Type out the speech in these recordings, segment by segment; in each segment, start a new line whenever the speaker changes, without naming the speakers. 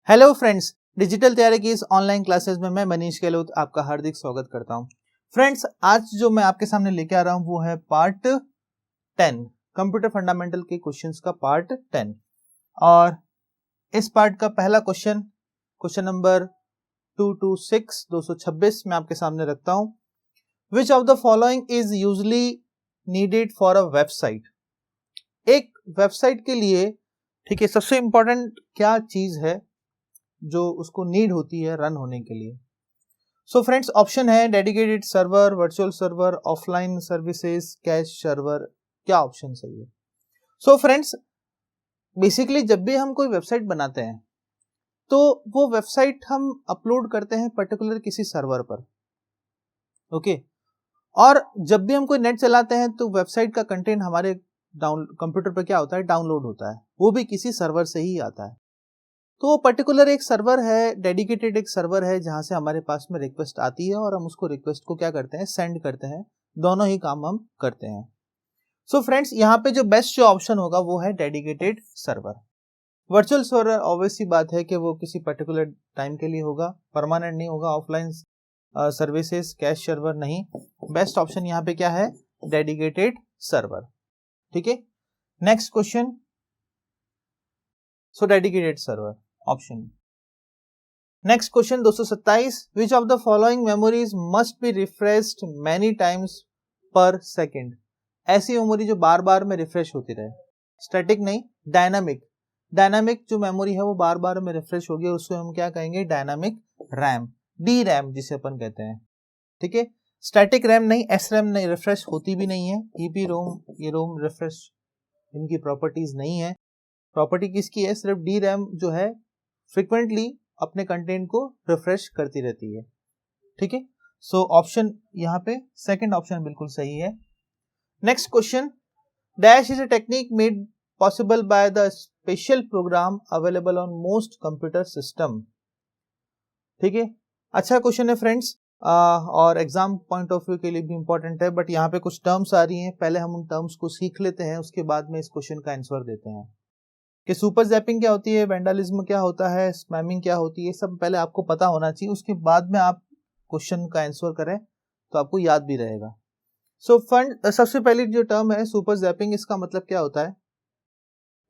Hello friends, digital तैयारी की इस ऑनलाइन क्लासेस में मैं मनीष गहलोत आपका हार्दिक स्वागत करता हूं। फ्रेंड्स, आज जो मैं आपके सामने लेके आ रहा हूं वो है पार्ट 10 कंप्यूटर फंडामेंटल के क्वेश्चंस का पार्ट 10। और इस पार्ट का पहला क्वेश्चन नंबर 226 मैं आपके सामने रखता हूं। Which of the following is usually needed for a website. एक वेबसाइट के लिए, ठीक है, सबसे इंपॉर्टेंट क्या चीज है जो उसको नीड होती है रन होने के लिए। सो फ्रेंड्स, ऑप्शन है dedicated server, virtual server, offline services, cash server. क्या ऑप्शन सही है? सो फ्रेंड्स, बेसिकली जब भी हम कोई वेबसाइट बनाते हैं तो वो वेबसाइट हम अपलोड करते हैं पर्टिकुलर किसी सर्वर पर, ओके। और जब भी हम कोई नेट चलाते हैं तो वेबसाइट का कंटेंट हमारे कंप्यूटर पर क्या होता है, डाउनलोड होता है, वो भी किसी सर्वर से ही आता है। तो वो पर्टिकुलर एक सर्वर है, डेडिकेटेड एक सर्वर है जहां से हमारे पास में रिक्वेस्ट आती है और हम उसको रिक्वेस्ट को क्या करते हैं, सेंड करते हैं। दोनों ही काम हम करते हैं। सो फ्रेंड्स, यहाँ पे जो बेस्ट जो ऑप्शन होगा वो है dedicated server. Virtual server obvious सी बात है कि वो किसी पर्टिकुलर टाइम के लिए होगा, परमानेंट नहीं होगा। ऑफलाइन सर्विसेज, कैश सर्वर नहीं। बेस्ट ऑप्शन यहाँ पे क्या है, डेडिकेटेड सर्वर। ठीक है, next question. So dedicated server option. Next question 227, which of the following memories must be refreshed many times पर सेकेंड। ऐसी मेमोरी जो बार बार में रिफ्रेश होती रहे, स्टैटिक नहीं, डायनामिक। डायनामिक जो मेमोरी है वो बार बार में रिफ्रेश होगी, उसको हम क्या कहेंगे, डायनामिक रैम, डी रैम जिसे अपन कहते हैं। ठीक है, स्टैटिक रैम नहीं, एस रैम नहीं, रिफ्रेश होती भी नहीं है। ईपी रोम, ये रोम रिफ्रेश इनकी प्रॉपर्टीज नहीं है। प्रॉपर्टी किसकी है, सिर्फ डी रैम जो है फ्रिक्वेंटली अपने कंटेंट को रिफ्रेश करती रहती है। ठीक है, सो ऑप्शन यहाँ पे सेकंड ऑप्शन बिल्कुल सही है। Next question, dash is a technique made possible by the special program available on most computer system. ठीक है, अच्छा क्वेश्चन है फ्रेंड्स, और एग्जाम पॉइंट ऑफ व्यू के लिए भी इंपॉर्टेंट है। बट यहाँ पे कुछ टर्म्स आ रही हैं, पहले हम उन टर्म्स को सीख लेते हैं, उसके बाद में इस क्वेश्चन का आंसर देते हैं कि सुपर जैपिंग क्या होती है, वेंडलिज्म क्या होता है, स्पैमिंग क्या होती है। सब पहले आपको पता होना चाहिए, उसके बाद में आप क्वेश्चन का आंसर करें तो आपको याद भी रहेगा। सो सबसे पहली जो टर्म है सुपर जैपिंग, इसका मतलब क्या होता है,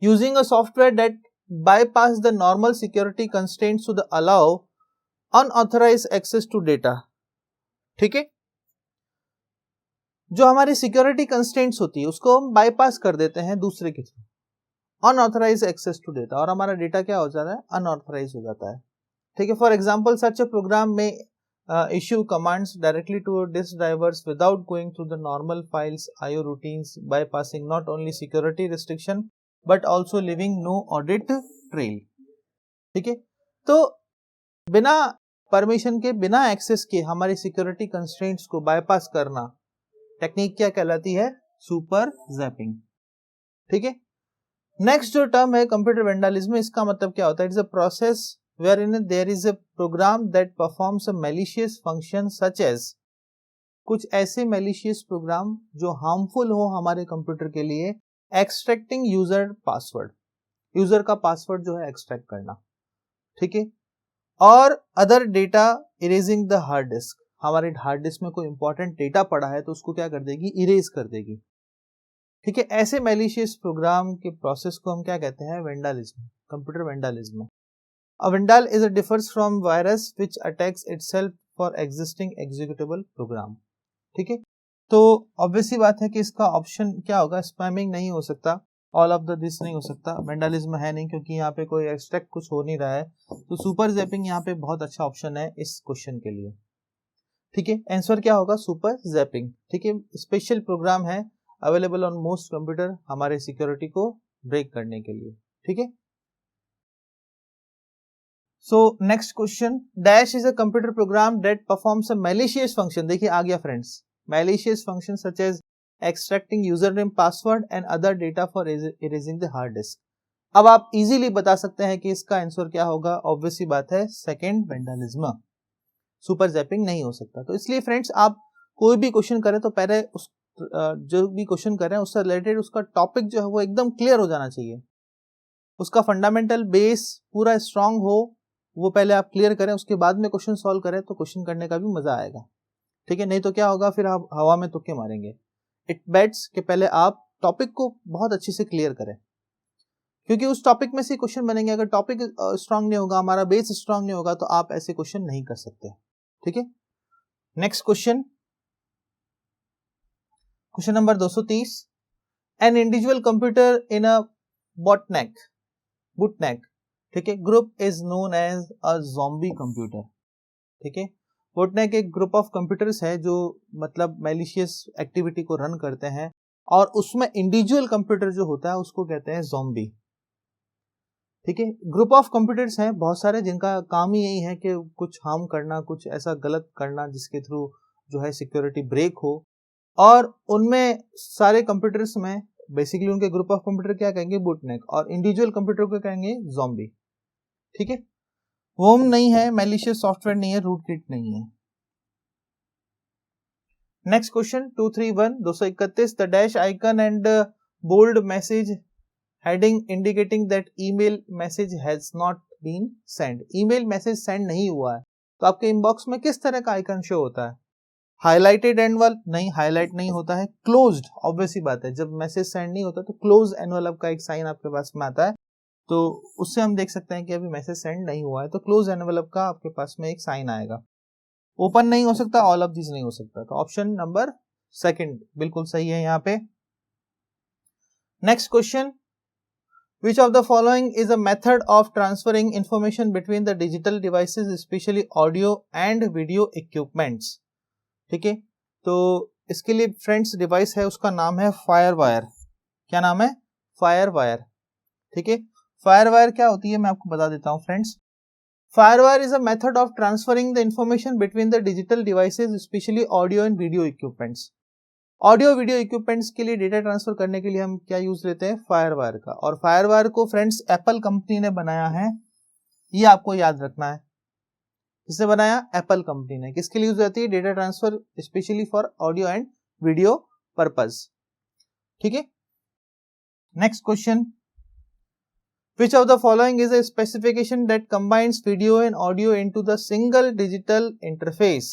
using a software that bypass the normal security constraints to allow unauthorised access to data. ठीक है, जो हमारी सिक्योरिटी कंस्ट्रेंट्स होती है उसको हम बाईपास कर देते हैं दूसरे के through, unauthorise access to data, और हमारा डेटा क्या हो जाता है, अनऑथराइज हो जाता है। ठीक है, for example such a program में issue commands directly to disk drivers without going through the normal files IO routines, bypassing not only security restriction but also living no audit trail. ठीक है, तो बिना परमिशन के, बिना access के हमारी security constraints को बाईपास करना टेक्निक क्या कहलाती है, सुपर जैपिंग। ठीक है, नेक्स्ट जो टर्म है कंप्यूटर वेंडलिज्म, इसका मतलब क्या होता है, it's a process wherein there is a program that performs a malicious function such as, कुछ ऐसे malicious प्रोग्राम जो हार्मफुल हो हमारे कंप्यूटर के लिए, एक्सट्रैक्टिंग यूजर पासवर्ड, यूजर का पासवर्ड जो है एक्सट्रैक्ट करना। ठीक है, और other data erasing the hard disc, हमारे हार्ड डिस्क में कोई इंपॉर्टेंट डेटा पड़ा है तो उसको क्या कर देगी, इरेज कर देगी। ठीक है, ऐसे मैलिशियस प्रोग्राम के प्रोसेस को हम क्या कहते हैं, vandalism, computer vandalism. A vandal is a differs from virus which attacks itself for existing executable program। ठीक है, तो ऑब्वियसली बात है कि इसका ऑप्शन क्या होगा, स्पैमिंग नहीं हो सकता, ऑल ऑफ द दिस नहीं हो सकता, वेंडलिज्म है नहीं क्योंकि यहाँ पे कोई एक्सट्रैक्ट कुछ हो नहीं रहा है। तो सुपर जैपिंग यहाँ पे बहुत अच्छा ऑप्शन है इस क्वेश्चन के लिए। ठीक है, आंसर क्या होगा, सुपर जैपिंग। ठीक है, स्पेशल प्रोग्राम है अवेलेबल ऑन मोस्ट कंप्यूटर हमारे सिक्योरिटी को ब्रेक करने के लिए। ठीक है, so next question, dash is a computer program that performs a malicious function. देखिए आ गया friends, malicious function such as extracting user name, password and other data for erasing the hard disk. अब आप इजीली बता सकते हैं कि इसका आंसर क्या होगा, ऑब्वियसली बात है सेकंड, वेंडलिज्म। सुपर जैपिंग नहीं हो सकता। तो इसलिए फ्रेंड्स, आप कोई भी क्वेश्चन करें तो पहले उस जो भी क्वेश्चन करें उससे रिलेटेड उसका टॉपिक जो है वो एकदम क्लियर हो जाना चाहिए, उसका फंडामेंटल बेस पूरा स्ट्रांग हो, वो पहले आप क्लियर करें, उसके बाद में क्वेश्चन सॉल्व करें तो क्वेश्चन करने का भी मजा आएगा, ठीक है। नहीं तो क्या होगा, फिर आप हवा में तुक्के मारेंगे। इट बेट्स कि पहले आप टॉपिक को बहुत अच्छे से क्लियर करें, क्योंकि उस टॉपिक में से क्वेश्चन बनेंगे। अगर टॉपिक स्ट्रांग नहीं होगा, हमारा बेस स्ट्रांग नहीं होगा, तो आप ऐसे क्वेश्चन नहीं कर सकते, ठीक है। Next question, question number 230, an individual computer in a botnet ठीक है group is known as a zombie computer, ठीक है। बॉटनेक एक ग्रुप ऑफ कंप्यूटर्स है जो मतलब मैलिशियस एक्टिविटी को रन करते हैं, और उसमें इंडिविजुअल कंप्यूटर जो होता है उसको कहते हैं ज़ॉम्बी, ठीक है। ग्रुप ऑफ कंप्यूटर्स हैं बहुत सारे जिनका काम ही यही है कि कुछ हार्म करना, कुछ ऐसा गलत करना जिसके थ्रू जो है सिक्योरिटी ब्रेक हो, और उनमें सारे कंप्यूटर्स में बेसिकली उनके ग्रुप ऑफ कंप्यूटर क्या कहेंगे, बॉटनेक, और इंडिविजुअल कंप्यूटर को कहेंगे ज़ॉम्बी, ठीक है। वर्म नहीं है, मैलिशियस सॉफ्टवेयर नहीं है, रूटकिट नहीं है। Next question 231, the dash icon and bold message heading indicating that email message has not been send. Email message send नहीं हुआ है, तो आपके इनबॉक्स में किस तरह का आइकन शो होता है? Highlighted envelope? नहीं, हाईलाइट नहीं होता है। क्लोज्ड? ऑब्वियस ही बात है, जब मैसेज सेंड नहीं होता तो क्लोज एनवलप का एक साइन आपके पास में आता है, तो उससे हम देख सकते हैं कि अभी मैसेज सेंड नहीं हुआ है, तो क्लोज एनवलप का आपके पास में एक साइन आएगा। ओपन नहीं हो सकता, ऑल ऑफ दिस नहीं हो सकता, तो ऑप्शन नंबर सेकंड बिल्कुल सही है यहाँ पे। Next question, which of the following is a method of transferring information between the digital devices, especially audio and video equipments? ठीक है, तो इसके लिए फ्रेंड्स डिवाइस है, उसका नाम है फायरवायर। क्या नाम है? फायरवायर, ठीक है। फायरवायर क्या होती है मैं आपको बता देता हूँ friends. FireWire is a method of transferring the information between the digital devices, specially audio and video equipments. Audio video equipments के लिए डेटा ट्रांसफर करने के लिए हम क्या यूज लेते हैं? फायरवायर का। और फायरवायर को फ्रेंड्स एप्पल कंपनी ने बनाया है, ये आपको याद रखना है। किसने बनाया? एप्पल कंपनी ने। किसके लिए यूज होती है? Data transfer specially for audio and video purpose, ठीक है। Next question, which of the following is a specification that combines video and audio into the single digital interface?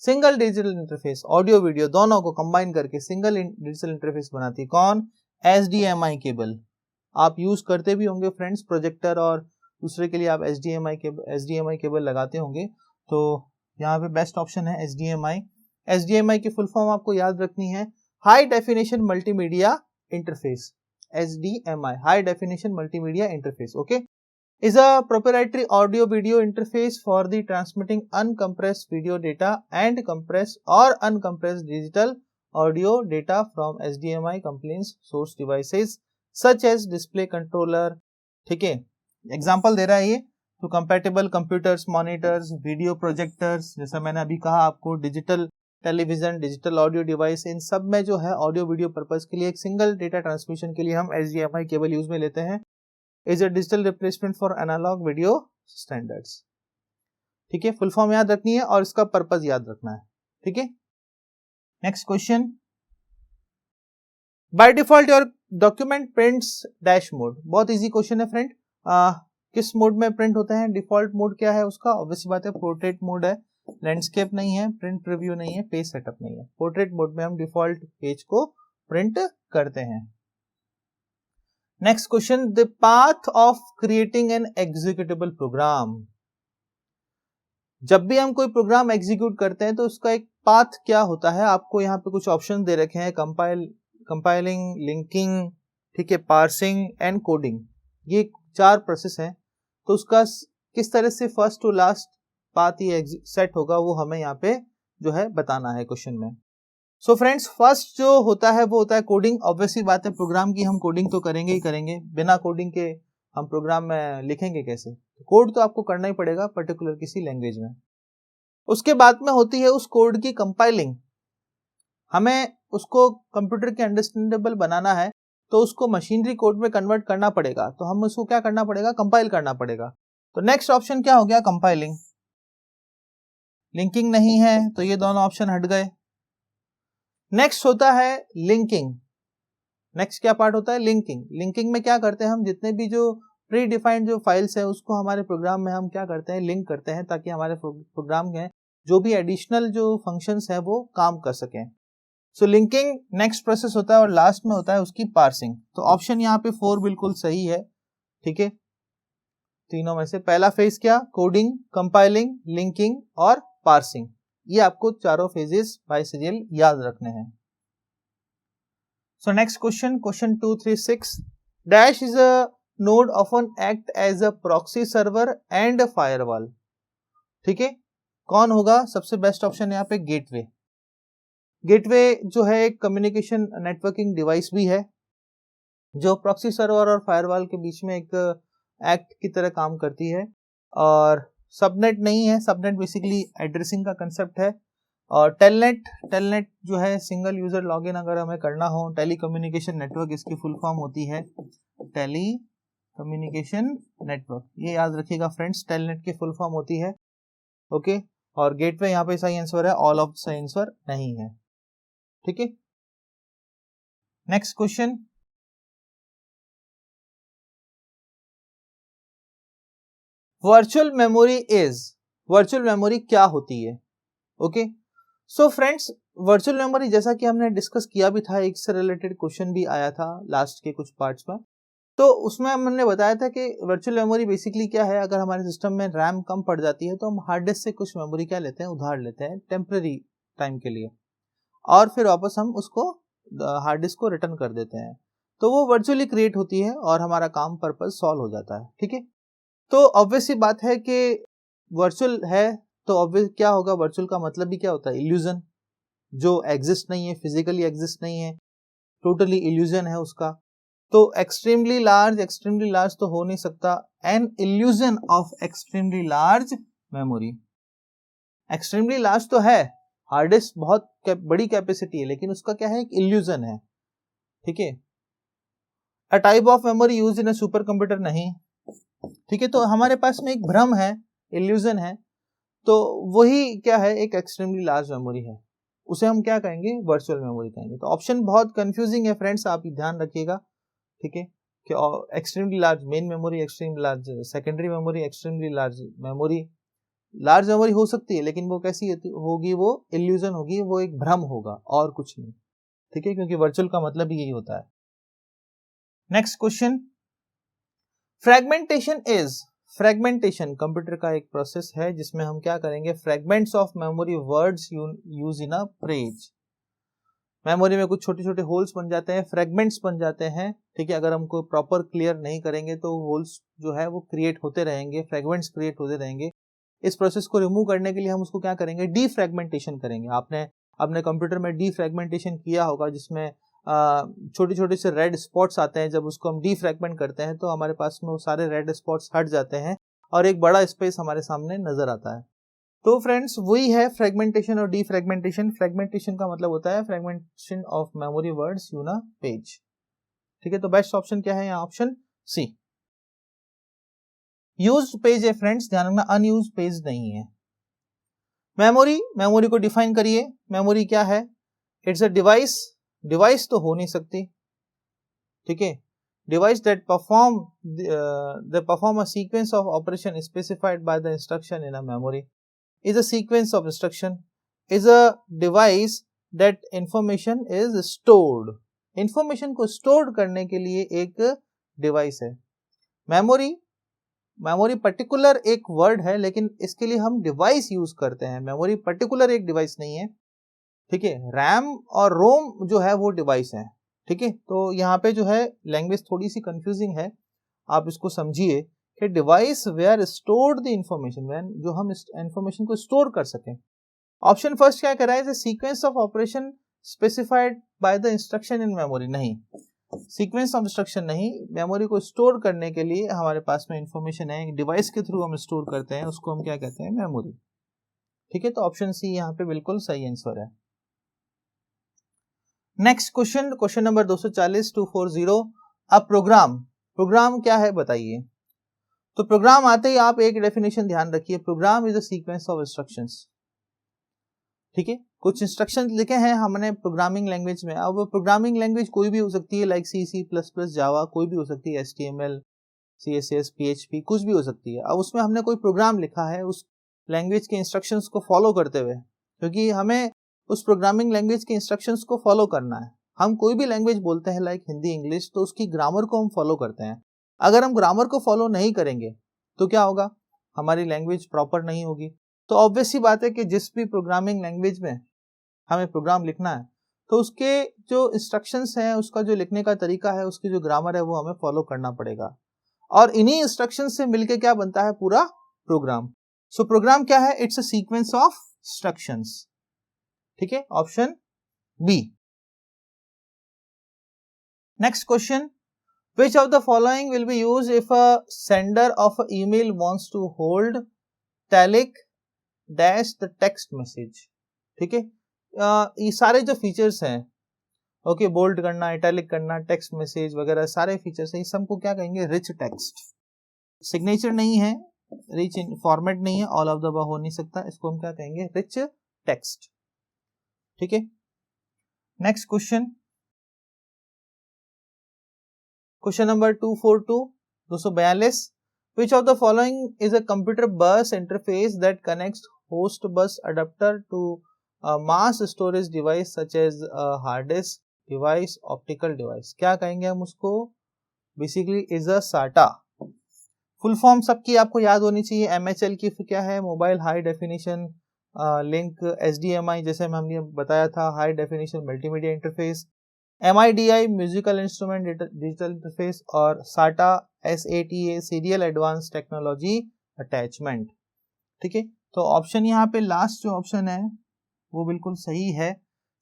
Single digital interface, audio video दोनों को combine करके single digital interface बनाती है कौन? HDMI cable. आप use करते भी होंगे फ्रेंड्स, प्रोजेक्टर और दूसरे के लिए आप HDMI केबल लगाते होंगे, तो यहाँ पे बेस्ट ऑप्शन है HDMI। HDMI की फुल फॉर्म आपको याद रखनी है, high definition multimedia interface. HDMI, high definition multimedia interface, okay, is a proprietary audio video interface for the transmitting uncompressed video data and compressed or uncompressed digital audio data from HDMI compliance source devices such as display controller, ठीक है। Example दे रहा है ये, तो compatible computers, monitors, video projectors, जैसा मैंने अभी कहा आपको, digital television, digital audio device, इन सब में जो है ऑडियो वीडियो पर्पस के लिए एक सिंगल डेटा ट्रांसमिशन के लिए हम HDMI केबल यूज में लेते हैं। Is a digital replacement for analogue video standards, ठीक है। फुल फॉर्म याद रखनी है और इसका पर्पस याद रखना है, ठीक है। Next question, by default your document prints dash mode. बहुत इजी क्वेश्चन है फ्रेंड, किस मोड में प्रिंट होते हैं? डिफॉल्ट मोड क्या है उसका? ऑब्वियस बात है पोर्ट्रेट मोड है, लैंडस्केप नहीं है, प्रिंट प्रीव्यू नहीं है, पेज सेटअप नहीं है। पोर्ट्रेट मोड में हम डिफॉल्ट पेज को प्रिंट करते हैं। Next question, the path of creating an executable program. जब भी हम कोई प्रोग्राम एग्जीक्यूट करते हैं तो उसका एक पाथ क्या होता है? आपको यहाँ पे कुछ ऑप्शन दे रखे हैं, कंपाइलिंग, लिंकिंग, ठीक है, पार्सिंग एंड कोडिंग। ये 4 प्रोसेस हैं, तो उसका किस तरह से फर्स्ट टू लास्ट पाथ ये सेट होगा वो हमें यहाँ पे जो है बताना है क्वेश्चन में। सो फ्रेंड्स, फर्स्ट जो होता है वो होता है कोडिंग। ऑब्वियसली बात है, प्रोग्राम की हम कोडिंग तो करेंगे ही करेंगे, बिना कोडिंग के हम प्रोग्राम में लिखेंगे कैसे? कोड तो आपको करना ही पड़ेगा पर्टिकुलर किसी लैंग्वेज में। उसके बाद में होती है उस कोड की कंपाइलिंग। हमें उसको कंप्यूटर के अंडरस्टैंडेबल बनाना है तो उसको मशीनरी कोड में कन्वर्ट करना पड़ेगा, तो हम उसको क्या करना पड़ेगा? कंपाइल करना पड़ेगा। तो नेक्स्ट ऑप्शन क्या हो गया? कंपाइलिंग। लिंकिंग नहीं है तो ये दोनों ऑप्शन हट गए। नेक्स्ट होता है लिंकिंग। नेक्स्ट क्या पार्ट होता है? लिंकिंग। लिंकिंग में क्या करते हैं हम? जितने भी जो प्री डिफाइंड जो फाइल्स है उसको हमारे प्रोग्राम में हम क्या करते हैं, लिंक करते हैं, ताकि हमारे प्रोग्राम में जो भी एडिशनल जो फंक्शंस है वो काम कर सकें। सो लिंकिंग नेक्स्ट प्रोसेस होता है और लास्ट में होता है उसकी पार्सिंग। तो ऑप्शन यहाँ पे 4 बिल्कुल सही है, ठीक है। तीनों में से पहला फेज क्या, कोडिंग, कंपाइलिंग, लिंकिंग और पार्सिंग। ये आपको चारों फेजेस बाय सीरियल याद रखने हैं। So next question, question 236, dash is a node often act as a proxy server and firewall. ठीक है, कौन होगा सबसे बेस्ट ऑप्शन यहाँ पे, गेटवे। गेटवे जो है एक कम्युनिकेशन नेटवर्किंग डिवाइस भी है जो प्रॉक्सी सर्वर और फायरवॉल के बीच में एक एक्ट की तरह काम करती है, और सबनेट नहीं है। सबनेट बेसिकली एड्रेसिंग का कंसेप्ट है। और टेलनेट जो है सिंगल यूजर लॉगिन अगर हमें करना हो, टेली कम्युनिकेशन नेटवर्क इसकी फुल फॉर्म होती है, टेली कम्युनिकेशन नेटवर्क। ये याद रखिएगा फ्रेंड्स, टेलनेट की फुल फॉर्म होती है, ओके। और गेटवे यहाँ पे सही आंसर है, ऑल ऑफ सही आंसर नहीं है, ठीक है। Next question, virtual memory is, virtual memory क्या होती है, okay. So friends, virtual memory जैसा कि हमने डिस्कस किया भी था, एक से रिलेटेड क्वेश्चन भी आया था लास्ट के कुछ पार्ट्स में, तो उसमें हमने बताया था कि वर्चुअल मेमोरी बेसिकली क्या है, अगर हमारे सिस्टम में रैम कम पड़ जाती है तो हम हार्ड डिस्क से कुछ मेमोरी क्या लेते हैं, उधार लेते हैं टेम्पररी टाइम के लिए, और फिर वापस हम उसको हार्ड डिस्क को रिटर्न कर देते हैं। तो वो वर्चुअली क्रिएट होती है और हमारा काम पर्पस सॉल्व हो जाता है, ठीक है। तो ऑब्वियस सी बात है कि वर्चुअल है तो ऑब्वियस क्या होगा, वर्चुअल का मतलब भी क्या होता है, इल्यूजन, जो एग्जिस्ट नहीं है, फिजिकली एग्जिस्ट नहीं है, टोटली इल्यूजन है उसका। तो एक्सट्रीमली लार्ज तो हो नहीं सकता, an illusion of extremely large memory. Extremely large तो है, हार्ड डिस्क बहुत बड़ी कैपेसिटी है, लेकिन उसका क्या है, एक इल्यूजन है, ठीक है। A type of memory use in a super computer नहीं, ठीक है। तो हमारे पास में एक भ्रम है, इल्यूजन है, तो वही क्या है, एक एक्सट्रीमली लार्ज मेमोरी है, उसे हम क्या कहेंगे, वर्चुअल मेमोरी कहेंगे। तो ऑप्शन बहुत कंफ्यूजिंग है फ्रेंड्स, आप ध्यान रखिएगा, ठीक है, कि extremely large main memory, extremely large secondary memory, extremely large memory. Large memory हो सकती है, लेकिन वो कैसी होगी, वो इल्यूजन होगी, वो एक भ्रम होगा और कुछ नहीं, ठीक है, क्योंकि वर्चुअल का मतलब ही यही होता है। Next question, fragmentation is, fragmentation computer का एक प्रोसेस है जिसमें हम क्या करेंगे, fragments of memory words use in a page. Memory में कुछ छोटे छोटे होल्स बन जाते हैं, फ्रेगमेंट्स बन जाते हैं, ठीक है। अगर हमको प्रॉपर क्लियर नहीं करेंगे तो होल्स जो है वो क्रिएट होते रहेंगे, फ्रेगमेंट्स क्रिएट होते रहेंगे। इस प्रोसेस को रिमूव करने के लिए हम उसको क्या करेंगे, डीफ्रेगमेंटेशन करेंगे। आपने अपने कंप्यूटर में डीफ्रेगमेंटेशन किया होगा, जिसमें छोटे छोटे से रेड स्पॉट्स आते हैं। जब उसको हम डीफ्रेगमेंट करते हैं तो हमारे पास में वो सारे रेड स्पॉट्स हट जाते हैं और एक बड़ा स्पेस हमारे सामने नजर आता है। तो फ्रेंड्स वही है फ्रेगमेंटेशन और डीफ्रेगमेंटेशन। फ्रेगमेंटेशन का मतलब होता है fragmentation of memory words in a page, ठीक है। तो बेस्ट ऑप्शन क्या है यहाँ, ऑप्शन सी। यूज्ड पेज है फ्रेंड्स, ध्यान रखना, अनयूज्ड पेज नहीं है। मेमोरी को डिफाइन करिए। मेमोरी क्या है, इट्स अ डिवाइस, डिवाइस तो हो नहीं सकती, ठीक है। Device that perform a sequence of operation specified by the instruction in a memory, is a sequence of instruction, is a device that information is stored, information को stored करने के लिए एक डिवाइस है। मेमोरी पर्टिकुलर एक word है, लेकिन इसके लिए हम डिवाइस यूज करते हैं। मेमोरी पर्टिकुलर एक डिवाइस नहीं है, ठीक है। रैम और रोम जो है वो डिवाइस है, ठीक है। तो यहाँ पे जो है लैंग्वेज थोड़ी सी कंफ्यूजिंग है, आप इसको समझिए कि device where stored the information, when जो हम इंफॉर्मेशन को स्टोर कर सकें। ऑप्शन फर्स्ट क्या कह रहा है, sequence of operation specified by the instruction in memory, नहीं, सीक्वेंस ऑफ इंस्ट्रक्शन नहीं। मेमोरी को स्टोर करने के लिए हमारे पास में इंफॉर्मेशन है, एक डिवाइस के थ्रू हम स्टोर करते हैं, उसको हम क्या कहते हैं, मेमोरी, ठीक है। तो ऑप्शन सी यहाँ पे बिल्कुल सही आंसर है। नेक्स्ट क्वेश्चन, क्वेश्चन नंबर 240 240, अब प्रोग्राम क्या है बताइए। तो प्रोग्राम आते ही आप एक डेफिनेशन ध्यान रखिए, program is a sequence of instructions, ठीक है। कुछ इंस्ट्रक्शंस लिखे हैं हमने प्रोग्रामिंग लैंग्वेज में। अब प्रोग्रामिंग लैंग्वेज कोई भी हो सकती है, लाइक सी, सी प्लस प्लस, जावा, कोई भी हो सकती है, HTML, CSS, PHP कुछ भी हो सकती है। अब उसमें हमने कोई प्रोग्राम लिखा है उस लैंग्वेज के इंस्ट्रक्शंस को फॉलो करते हुए, क्योंकि हमें उस प्रोग्रामिंग लैंग्वेज के इंस्ट्रक्शंस को फॉलो करना है। हम कोई भी लैंग्वेज बोलते हैं लाइक हिंदी, इंग्लिश, तो उसकी ग्रामर को हम फॉलो करते हैं। अगर हम ग्रामर को फॉलो नहीं करेंगे तो क्या होगा, हमारी लैंग्वेज प्रॉपर नहीं होगी। तो ऑब्वियस सी बात है कि जिस भी प्रोग्रामिंग लैंग्वेज में हमें प्रोग्राम लिखना है तो उसके जो इंस्ट्रक्शंस हैं, उसका जो लिखने का तरीका है, उसकी जो ग्रामर है वो हमें फॉलो करना पड़ेगा। और इन्हीं इंस्ट्रक्शंस से मिलके क्या बनता है, पूरा प्रोग्राम। सो प्रोग्राम क्या है, it's a sequence of instructions. ठीक है, option B. Next question, which of the following will be used if a sender of an email wants to hold italic dash the text message। ठीक है, ये सारे जो features हैं, okay, bold करना, italic करना, टेक्स्ट मैसेज वगैरह सारे फीचर्स हैं, इस सबको क्या कहेंगे, रिच टेक्स्ट। सिग्नेचर नहीं है, रिच फॉर्मेट नहीं है, ऑल ऑफ द अबव हो नहीं सकता, इसको हम क्या कहेंगे, रिच टेक्स्ट। ठीक है, next question, question number 242, which of the following is a computer bus interface that connects host bus adapter to a mass storage device such as a hard disk device, optical device। क्या कहेंगे हम उसको, basically is a साटा। Full form सबकी आपको याद होनी चाहिए। MHL की क्या है, mobile high definition link, HDMI जैसे हमने बताया था, high definition multimedia interface, MIDI musical instrument digital interface, और SATA SATA serial advance technology attachment. ठीक है, तो ऑप्शन यहाँ पे लास्ट जो ऑप्शन है वो बिल्कुल सही है।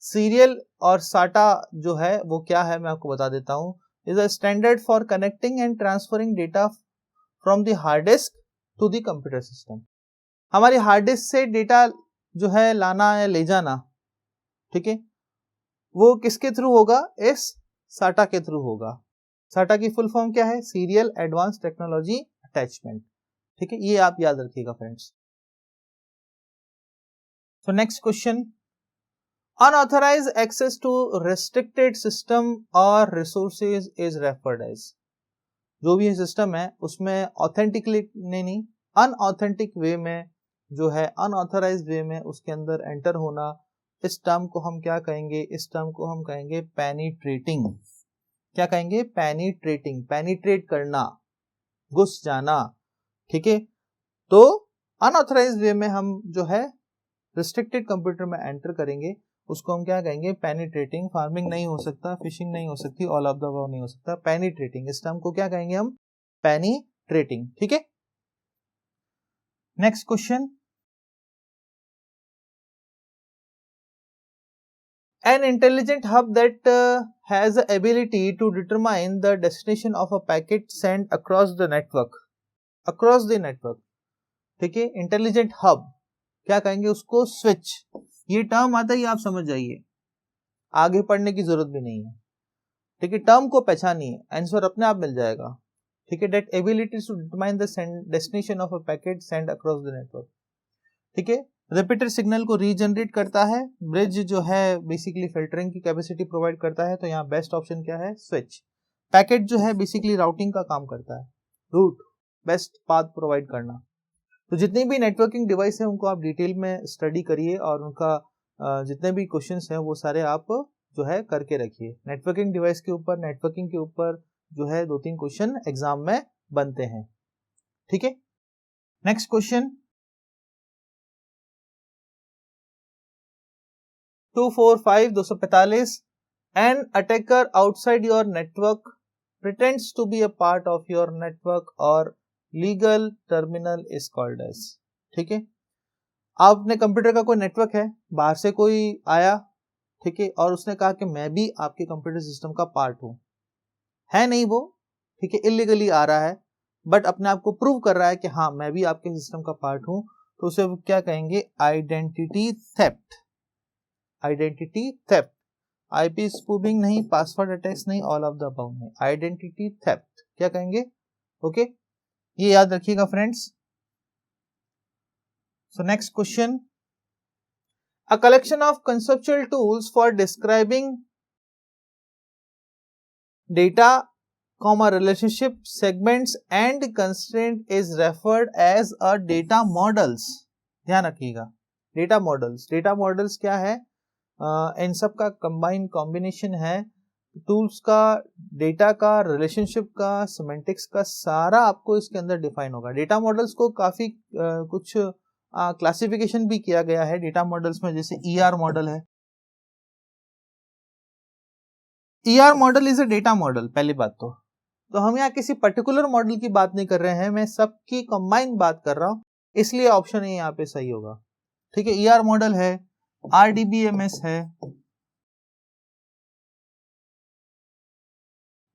सीरियल और SATA जो है वो क्या है, मैं आपको बता देता हूँ, is a standard for connecting and transferring data from the hard disk to the computer system. हमारी हार्ड डिस्क से डेटा जो है लाना या ले जाना, ठीक है, वो किसके थ्रू होगा, इस साटा के थ्रू होगा। साटा की फुल फॉर्म क्या है, सीरियल एडवांस टेक्नोलॉजी अटैचमेंट। ठीक है, ये आप याद रखिएगा friends. So next question, unauthorized access to restricted system or resources is referred as। जो भी सिस्टम है उसमें ऑथेंटिकली नहीं, अनऑथेंटिक वे में जो है, अनऑथराइज्ड वे में उसके अंदर एंटर होना, इस टर्म को हम क्या कहेंगे, इस टर्म को हम कहेंगे पेनिट्रेटिंग। क्या कहेंगे, पेनिट्रेटिंग, पेनिट्रेट करना, घुस जाना। ठीक है, तो अनऑथराइज्ड वे में हम जो है रिस्ट्रिक्टेड कंप्यूटर में एंटर करेंगे, उसको हम क्या कहेंगे, पेनिट्रेटिंग। फार्मिंग नहीं हो सकता, फिशिंग नहीं हो सकती, ऑल ऑफ द अबव नहीं हो सकता, पेनिट्रेटिंग, इस टर्म को क्या कहेंगे हम, पेनिट्रेटिंग। ठीक है, next question, an intelligent hub that has the ability to determine the destination of a packet sent across the network, across the network। ठीक है, इंटेलिजेंट हब क्या कहेंगे उसको, स्विच। ये टर्म आता ही आप समझ जाइए, आगे पढ़ने की जरूरत भी नहीं है। ठीक है, टर्म को पहचानिए, आंसर अपने आप मिल जाएगा। ठीक है, that ability to determine the destination of a packet send across the network. ठीक है, रिपीटर सिग्नल को रीजनरेट करता है, ब्रिज जो है बेसिकली फिल्टरिंग की कैपेसिटी प्रोवाइड करता है, तो यहाँ बेस्ट ऑप्शन क्या है, स्विच। पैकेट जो है बेसिकली राउटिंग का काम करता है, रूट, बेस्ट पाथ प्रोवाइड करना। तो जितनी भी नेटवर्किंग डिवाइस है उनको आप डिटेल में स्टडी करिए, और उनका जितने भी क्वेश्चंस हैं वो सारे आप जो है करके रखिए। नेटवर्किंग डिवाइस के ऊपर, नेटवर्किंग के ऊपर जो है 2-3 क्वेश्चन एग्जाम में बनते हैं। ठीक है, next question, 245, an attacker outside your network pretends to be a part of your network or legal terminal is called as। ठीक है, आपने कंप्यूटर का कोई नेटवर्क है, बाहर से कोई आया, ठीक है, और उसने कहा कि मैं भी आपके कंप्यूटर सिस्टम का पार्ट हूं, है नहीं वो, ठीक है, इलीगली आ रहा है, बट अपने आप को प्रूव कर रहा है कि हाँ मैं भी आपके सिस्टम का पार्ट हूं, तो उसे क्या कहेंगे, identity theft. Identity theft, IP spoofing नहीं, पासवर्ड अटैक्स नहीं, ऑल ऑफ द अबव नहीं, आइडेंटिटी थेफ्ट क्या कहेंगे। ओके, ये याद रखिएगा friends. So next question, a collection of conceptual tools for describing data comma relationship segments and constraint is referred as a data models. ध्यान रखिएगा, data models क्या है? इन सब का कॉम्बिनेशन है, टूल्स का, डेटा का, रिलेशनशिप का, सिमेंटिक्स का, सारा आपको इसके अंदर डिफाइन होगा। डेटा मॉडल्स को काफी कुछ क्लासिफिकेशन भी किया गया है डेटा मॉडल्स में, जैसे ER मॉडल है। ER model is a data model, पहली बात तो हम यहाँ किसी पर्टिकुलर मॉडल की बात नहीं कर रहे हैं, मैं सबकी कंबाइन बात कर रहा हूं, इसलिए ऑप्शन ए यहाँ पे सही होगा। ठीक है, ER मॉडल है, RDBMS है,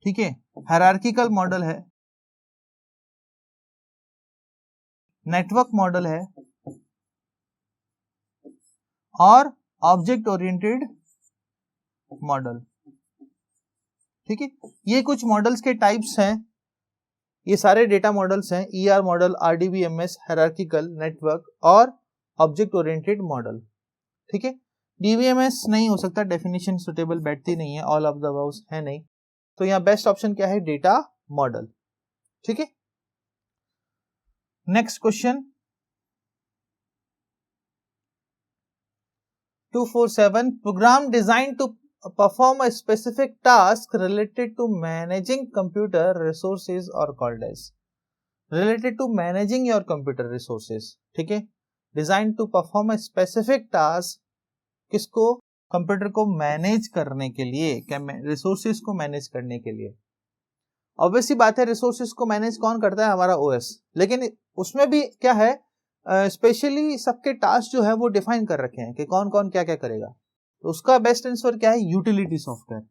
ठीक है, हायरार्किकल मॉडल है, नेटवर्क मॉडल है और ऑब्जेक्ट ओरिएंटेड मॉडल। ठीक है, ये कुछ मॉडल्स के टाइप्स हैं, ये सारे डेटा मॉडल्स हैं, ER model, RDBMS, hierarchical, network और ऑब्जेक्ट ओरिएंटेड मॉडल। ठीक है, DBMS नहीं हो सकता, डेफिनेशन सुटेबल बैठती नहीं है, ऑल ऑफ द अबव है नहीं, तो यहाँ बेस्ट ऑप्शन क्या है? Data model. ठीक है, next question 247, program design to perform a specific task related to managing computer resources or called as related to managing your computer resources। ठीक है, designed to perform a specific task, किसको? Computer को manage करने के लिए, resources को manage करने के लिए। ऑब्वियसली बात है, रिसोर्सेज को मैनेज कौन करता है? हमारा OS, लेकिन उसमें भी क्या है, स्पेशली सबके टास्क जो है वो डिफाइन कर रखे हैं कि कौन कौन क्या क्या करेगा। तो उसका बेस्ट आंसर क्या है? Utility software.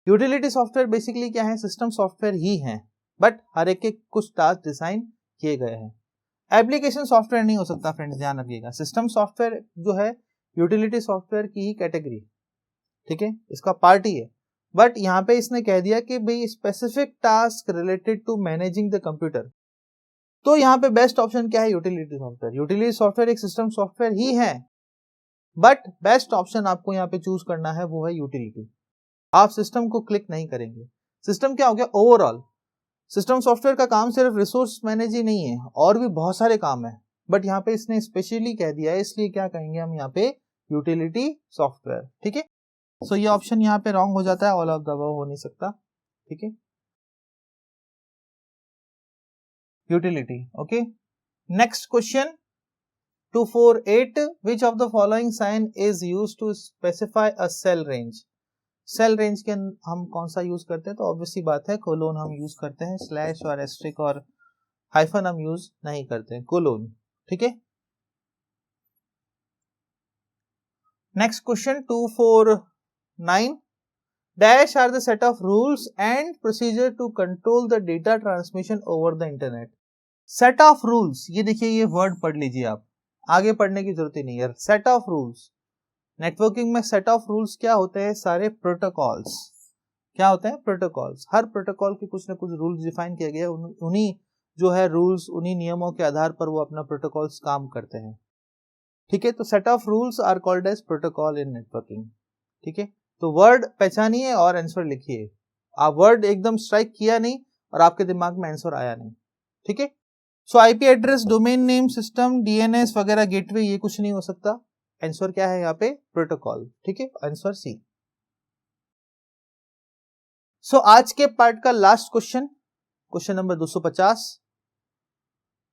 Utility software basically क्या है? सिस्टम सॉफ्टवेयर ही है, बट हर एक के कुछ टास्क डिजाइन किए गए हैं। एप्लीकेशन सॉफ्टवेयर नहीं हो सकता फ्रेंड्स, ध्यान रखिएगा। सिस्टम सॉफ्टवेयर जो है यूटिलिटी सॉफ्टवेयर की ही कैटेगरी, ठीक है, इसका पार्ट ही है, बट यहाँ पे इसने कह दिया कि भाई specific task related to managing the computer, तो यहाँ पे बेस्ट ऑप्शन क्या है? Utility software. यूटिलिटी सॉफ्टवेयर एक सिस्टम सॉफ्टवेयर ही है, बट बेस्ट ऑप्शन आपको यहाँ पे चूज करना है वो है यूटिलिटी। आप सिस्टम को क्लिक नहीं करेंगे। सिस्टम क्या हो गया? ओवरऑल सिस्टम सॉफ्टवेयर का काम सिर्फ रिसोर्स मैनेज ही नहीं है, और भी बहुत सारे काम है, बट यहाँ पे इसने स्पेशली कह दिया है, इसलिए क्या कहेंगे हम यहाँ पे? Utility software. ठीक है, सो ये ऑप्शन यहाँ पे रॉन्ग हो जाता है, ऑल ऑफ द अबव हो नहीं सकता। ठीक है, utility. Okay, next question 248, which of the following sign is used to specify a cell range? Cell range के हम कौन सा यूज करते हैं? तो ऑब्वियसली बात है कोलोन हम यूज करते हैं, स्लैश और एस्ट्रिक और हाइफन हम यूज नहीं करते हैं, कोलोन। ठीक है, next question 249, dash are the set of rules and procedure to control the data transmission over the internet. Set of rules, ये देखिए, ये वर्ड पढ़ लीजिए आप, आगे पढ़ने की जरूरत ही नहीं है। सेट ऑफ रूल्स, नेटवर्किंग में सेट ऑफ रूल्स क्या होते हैं? सारे प्रोटोकॉल्स। क्या होते हैं? प्रोटोकॉल्स। हर प्रोटोकॉल के कुछ ना कुछ रूल्स डिफाइन किए गए, उन्हीं जो है रूल्स, उन्हीं नियमों के आधार पर वो अपना प्रोटोकॉल्स काम करते हैं। ठीक है, तो set of rules are called as protocol in networking. ठीक है, तो वर्ड पहचानिए और आंसर लिखिए। आप वर्ड एकदम स्ट्राइक किया नहीं और आपके दिमाग में आंसर आया नहीं। ठीक है, सो IP address, domain name system, DNS वगैरह, गेटवे, ये कुछ नहीं हो सकता। आंसर क्या है यहाँ पे? प्रोटोकॉल। ठीक है, आंसर सी। सो आज के पार्ट का last question, question number 250,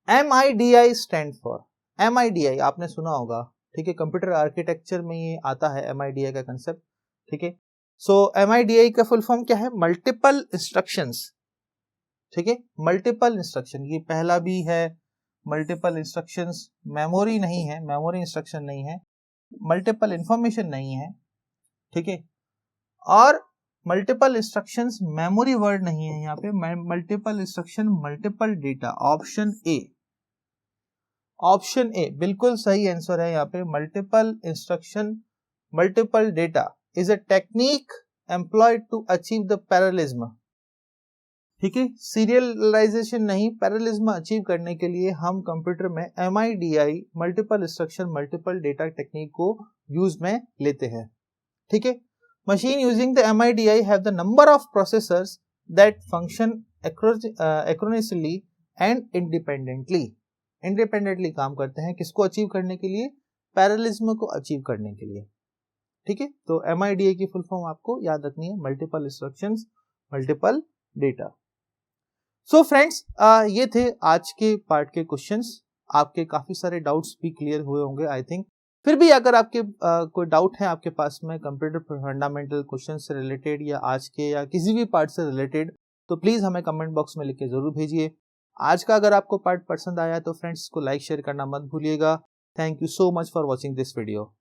MIDI stand for. MIDI आपने सुना होगा, ठीक है, कंप्यूटर आर्किटेक्चर में ये आता है MIDI का कंसेप्ट। ठीक है, सो MIDI का फुल फॉर्म क्या है? Multiple instructions. ठीक है, मल्टीपल इंस्ट्रक्शन, ये पहला भी है, मल्टीपल इंस्ट्रक्शंस, मेमोरी नहीं है, मेमोरी इंस्ट्रक्शन नहीं है, मल्टीपल इंफॉर्मेशन नहीं है। ठीक है, और मल्टीपल इंस्ट्रक्शंस मेमोरी वर्ड नहीं है यहाँ पे, multiple instruction multiple data. Option A, option A बिल्कुल सही आंसर है यहाँ पे। Multiple instruction multiple data is a technique employed to achieve the parallelism. ठीक है, सीरियलाइजेशन नहीं, पैरेललिज्म अचीव करने के लिए हम कंप्यूटर में MIDI multiple instruction multiple data technique को यूज में लेते हैं। ठीक है, machine using the MIDI have the number of processors that function acronym and independently काम करते हैं, किसको अचीव करने के लिए? पैरेललिज्म को अचीव करने के लिए। ठीक है, तो MIDA की फुल फॉर्म आपको याद रखनी है, multiple instructions multiple data. So friends, ये थे आज के पार्ट के क्वेश्चंस। आपके काफी सारे डाउट्स भी क्लियर हुए होंगे आई थिंक। फिर भी अगर आपके कोई डाउट है आपके पास में कंप्यूटर फंडामेंटल क्वेश्चन से रिलेटेड या आज के या किसी भी पार्ट से रिलेटेड, तो प्लीज हमें कमेंट बॉक्स में लिख के जरूर भेजिए। आज का अगर आपको पार्ट पसंद आया तो फ्रेंड्स को लाइक शेयर करना मत भूलिएगा। Thank you so much for watching this video.